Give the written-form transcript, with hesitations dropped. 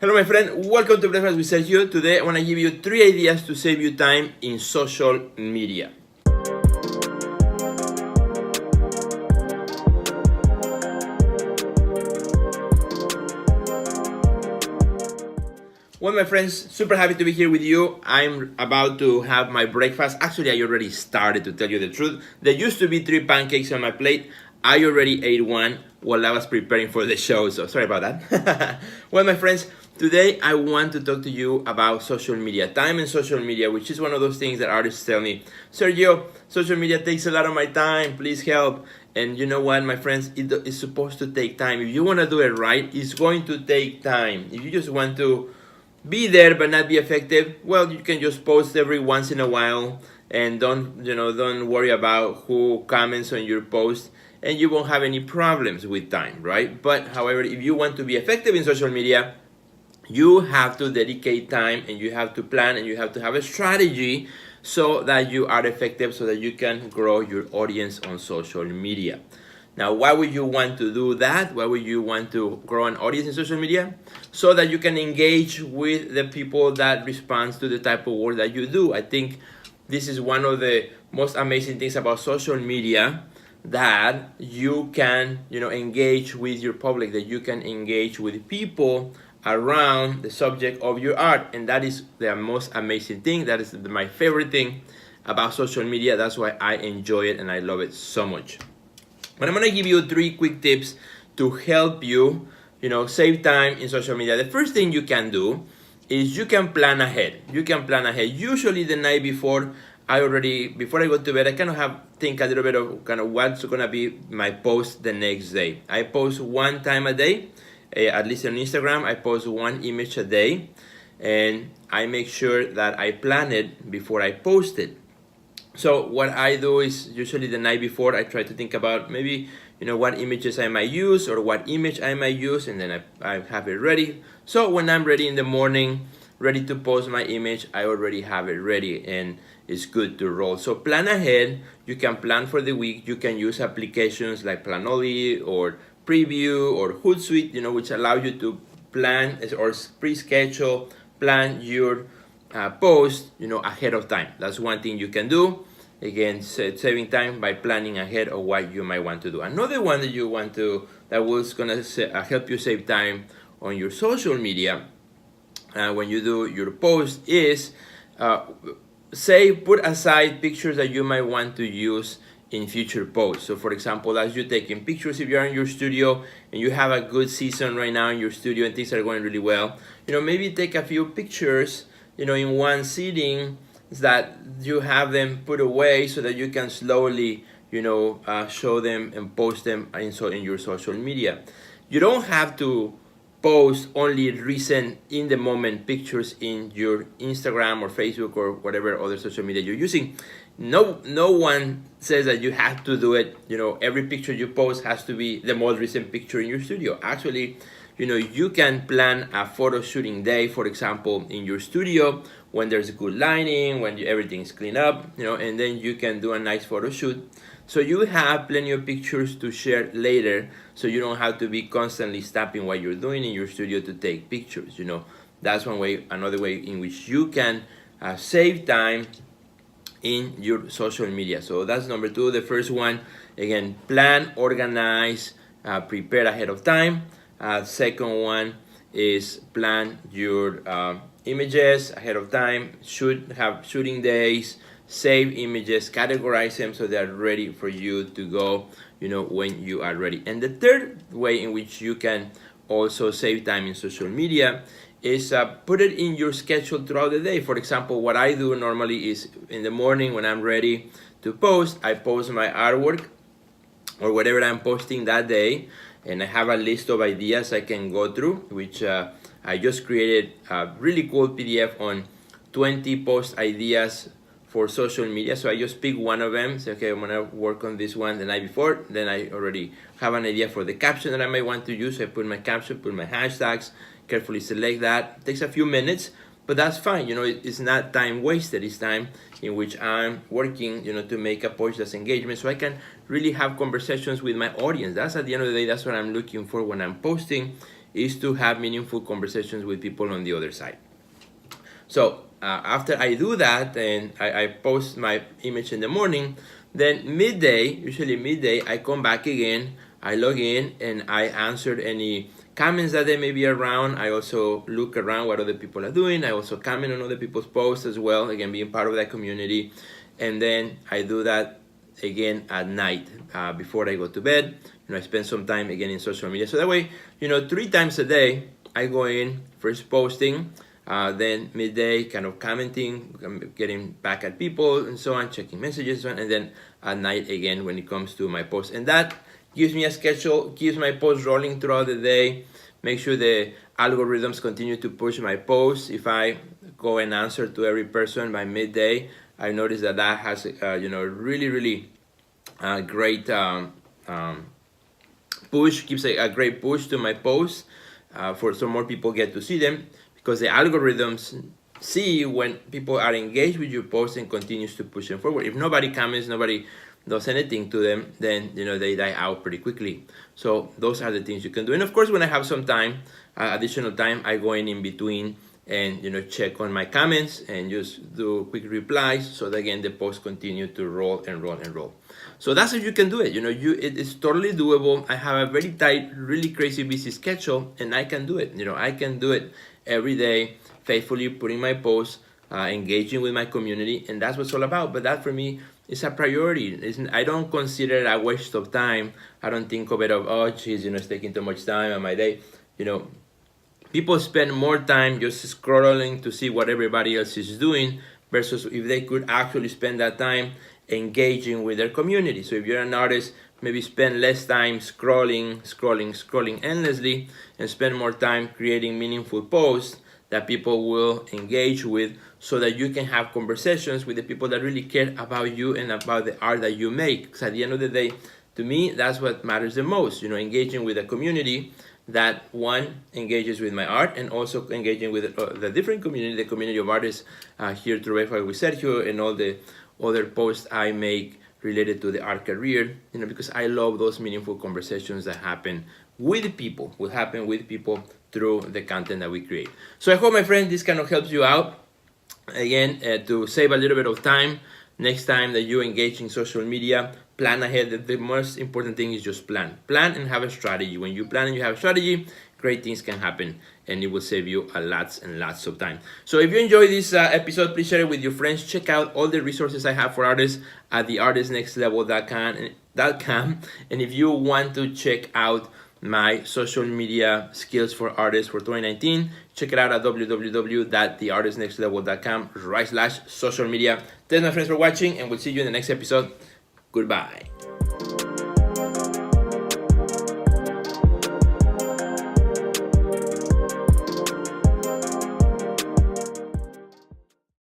Hello my friend, welcome to Breakfast with Sergio. Today I want to give you 3 ideas to save you time in social media. Well my friends, super happy to be here with you. I'm about to have my breakfast. Actually I already started, to tell you the truth. There used to be 3 pancakes on my plate. I already ate one while I was preparing for the show, so sorry about that. Well my friends, today I want to talk to you about social media, time in social media, which is one of those things that artists tell me, Sergio, social media takes a lot of my time, please help. And you know what, my friends, it's supposed to take time. If you want to do it right, it's going to take time. If you just want to be there but not be effective, well, you can just post every once in a while and don't worry about who comments on your post, and you won't have any problems with time, right? But however, if you want to be effective in social media, you have to dedicate time and you have to plan and you have to have a strategy so that you are effective, so that you can grow your audience on social media. Now, why would you want to do that? Why would you want to grow an audience in social media? So that you can engage with the people that respond to the type of work that you do. I think this is one of the most amazing things about social media, that you can engage with your public, that you can engage with people around the subject of your art, and that is the most amazing thing. That is my favorite thing about social media. That's why I enjoy it and I love it so much. But I'm gonna give you 3 quick tips to help you save time in social media. The first thing you can do is you can plan ahead. Usually the night before, before I go to bed, I kind of think a little bit of kind of what's gonna be my post the next day. I post 1 time a day, at least on Instagram. I post 1 image a day, and I make sure that I plan it before I post it. So what I do is usually the night before I try to think about maybe what images I might use or what image I might use, and then I have it ready. So when I'm ready in the morning, ready to post my image, I already have it ready and it's good to roll. So plan ahead. You can plan for the week. You can use applications like Planoly or Preview or Hootsuite, which allow you to plan or pre-schedule, plan your post ahead of time. That's one thing you can do. Again, saving time by planning ahead of what you might want to do. Another one that was gonna help you save time on your social media when you do your post is put aside pictures that you might want to use in future posts. So for example, as you're taking pictures, if you're in your studio and you have a good season right now in your studio and things are going really well, maybe take a few pictures in one sitting, that you have them put away so that you can slowly show them and post them in your social media. You don't have to post only recent in the moment pictures in your Instagram or Facebook or whatever other social media you're using. No one says that you have to do it. Every picture you post has to be the most recent picture in your studio. Actually, you can plan a photo shooting day, for example, in your studio when there's good lighting, when everything's cleaned up, and then you can do a nice photo shoot. So you have plenty of pictures to share later, so you don't have to be constantly stopping what you're doing in your studio to take pictures. That's one way. Another way in which you can save time in your social media. So that's number 2. The first one, again, plan, organize, prepare ahead of time. Second one is plan your images ahead of time. Should have shooting days, save images, categorize them so they're ready for you to go when you are ready. And the third way in which you can also save time in social media is put it in your schedule throughout the day. For example, what I do normally is in the morning when I'm ready to post, I post my artwork or whatever I'm posting that day, and I have a list of ideas I can go through, which I just created a really cool PDF on 20 post ideas for social media. So I just pick one of them, say, okay, I'm gonna work on this one the night before. Then I already have an idea for the caption that I might want to use. So I put my caption, put my hashtags, carefully select that. It takes a few minutes, but that's fine. It's not time wasted. It's time in which I'm working, to make a post that's engagement, so I can really have conversations with my audience. That's at the end of the day, that's what I'm looking for when I'm posting, is to have meaningful conversations with people on the other side. So after I do that and I post my image in the morning, then usually midday, I come back again, I log in and I answered any comments that they may be around. I also look around what other people are doing. I also comment on other people's posts as well, again, being part of that community. And then I do that again at night before I go to bed. I spend some time again in social media. So that way, 3 times a day, I go in, first posting, then midday kind of commenting, getting back at people and so on, checking messages, and then at night again when it comes to my posts. And that gives me a schedule, keeps my posts rolling throughout the day, make sure the algorithms continue to push my posts. If I go and answer to every person by midday, I notice that has really great push, keeps a great push to my posts for so more people get to see them, because the algorithms see when people are engaged with your post and continues to push them forward. If nobody comments, nobody does anything to them, then they die out pretty quickly. So those are the things you can do. And of course, when I have some time, additional time, I go in between and check on my comments and just do quick replies, so that again the posts continue to roll and roll and roll. So that's how you can do it. It is totally doable. I have a very tight, really crazy busy schedule, and I can do it. I can do it every day, faithfully putting my posts, engaging with my community, and that's what it's all about. But that for me is a priority. I don't consider it a waste of time. I don't think of it of, oh geez, it's taking too much time on my day. People spend more time just scrolling to see what everybody else is doing, versus if they could actually spend that time engaging with their community. So if you're an artist, maybe spend less time scrolling endlessly, and spend more time creating meaningful posts that people will engage with, so that you can have conversations with the people that really care about you and about the art that you make. Because at the end of the day, to me, that's what matters the most, engaging with a community that, one, engages with my art, and also engaging with the different community, the community of artists here through Breakfast with Sergio and all the other posts I make related to the art career, because I love those meaningful conversations that happen with people, through the content that we create. So I hope, my friend, this kind of helps you out. Again, to save a little bit of time, next time that you engage in social media, plan ahead. The most important thing is just plan and have a strategy. When you plan and you have a strategy, great things can happen, and it will save you lots and lots of time. So if you enjoyed this episode, please share it with your friends. Check out all the resources I have for artists at theartistnextlevel.com. And if you want to check out my social media skills for artists for 2019, check it out at www.theartistnextlevel.com/social media. Thanks, my friends, for watching, and we'll see you in the next episode. Goodbye.